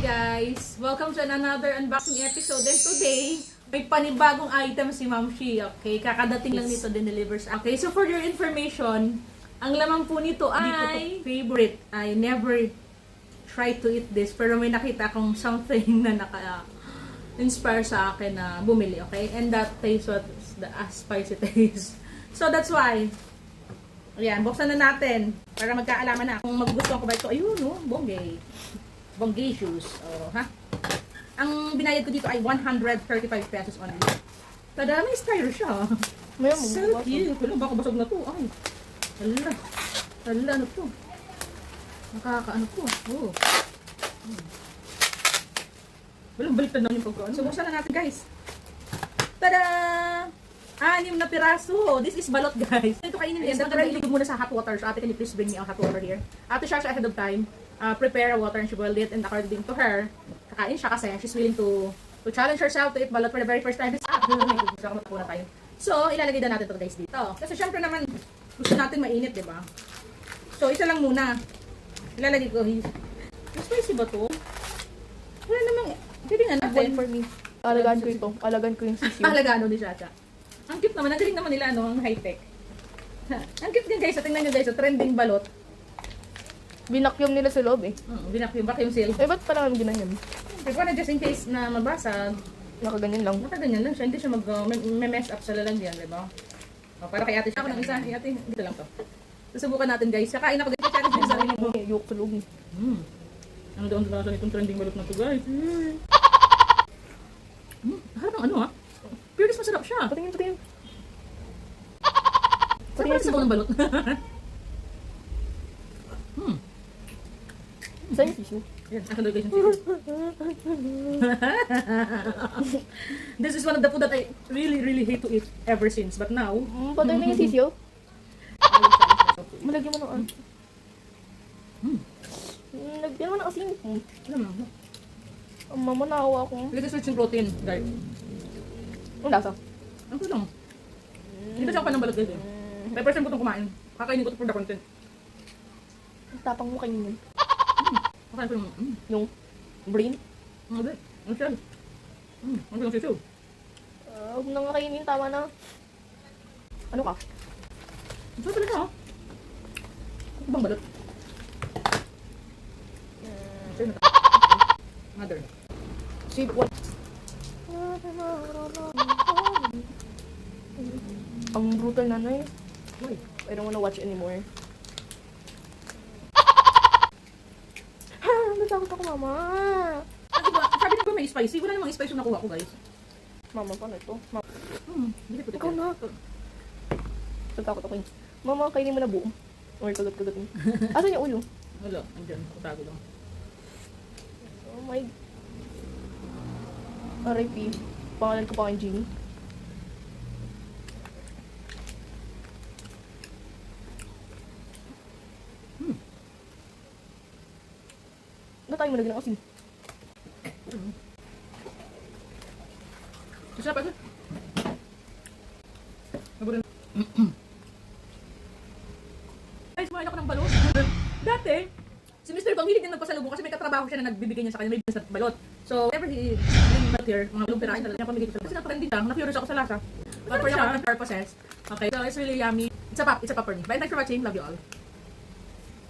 guys! Welcome to another unboxing episode. And today, may panibagong item si Ma'am Shi. Okay, kakadating lang nito din delivers. Okay, so for your information, ang laman po nito ay favorite. I never tried to eat this, pero may nakita akong something na naka-inspire sa akin na bumili. Okay, and that tastes what the spicy taste. So that's why. Ayan, buksan na natin para magkaalaman na kung magugustuhan ko ba ito. Ayun, no? Bonggay shoes. Oh, ha? Ang binayad ko dito ay 135 pesos only. Tada, may styro siya. So cute. Wala, baka basag na to. Ay, hala, ano to? Nakakaano to. Oh. Walang baliktad na yung pagkaan. So, buksan na natin, guys. Tada! 6 na piraso. This is balot, guys. Ito kainin din. Pero iligod muna sa hot water. So, ate, can you please bring me a hot water here? Ate Shasha ahead of time, prepare a water and she boiled it. And according to her, kakain siya kasi she's willing to challenge herself to eat balot for the very first time. So, ilalagay na natin ito, guys, dito. Kasi syempre naman, gusto natin mainit, diba? So, isa lang muna. Ilalagay ko. Spicy ba to? Wala namang, titingnan natin. For me. Alagaan ko ito. Alagaan ko yung sisiyo. Alagaan ni Shasha. Ang cute naman. Ang galing naman nila, no? Ang high-tech. Ang cute din, guys. Tingnan nyo, guys. Trending balot. Binakyum nila sa loob eh. Vacuum seal. Eh, ba't pala kami ginanyan? Pero na just in case na mabasag, Nakaganyan lang. nakaganyan lang siya. Hindi siya mag-mess up sa lalagyan, di ba? O, para kay ate siya. Ako ng isa. Ate, dito lang to. Susubukan natin, guys. Kakain ako dito. Challenge din sa sarili ko. Yuk sa loob. Ano daw ang lasa nitong trending balot na to, guys? Harap ng ano, ha? Pero guys, masarap siya. Patingin. Saan parang sabaw ng balot? Saan yung sisiyo? Yan, akin daw guys yung sisiyo. This is one of the food that I really hate to eat ever since. But now, Patay na yung sisiyo. Malagyan mo ng ano. Lagyan mo ng asin. alam mo, Ang mama, naawa ako. ilagay sa yung protein, guys. Ang lasa. Ano ko lang? Hindi kasi ako pa ng balot guys eh. May first time ko itong kumain. Kakainin ko ito for the content. Tapang mo kayo yun. Kakain ko yung, Yung brain. ano siya? Ano yung sisiyo? Huwag na nga kainin. Tama na. Ano ka? Ito talaga ha? Ano bang balot? Mother. Sweet one. Ang brutal nanay. Why? I don't wanna watch anymore. Natakot ako, mama. Ano ba? Sabi na ba may spicy? Wala namang spicy yung nakuha ko guys. Mama, paano ito? Mama, Hindi puti. ikaw na. Natakot ako yun. Mama, kainin mo na buo. Or kagat-kagatin. Asan yung ulo? Wala, andyan. Tago lang. Oh my... R.I.P. Pangalan ko pa kay Jeannie. Ano tayo mo lagyan ng asin? Masarap ito. Naburin. Guys, kumain ako ng balot. Dati, si Mr. Bang hilig din nagpasalubong kasi may katrabaho siya na nagbibigay niya sa kanya, may business na balot. So, whenever he bring balot here, mga balong pirahin talaga niya pamigay ko sa balot. Kasi na-trending lang, na-curious ako sa lasa. But for your purposes, okay, so it's really yummy. It's a pop for me. Bye, thanks for watching. Love you all.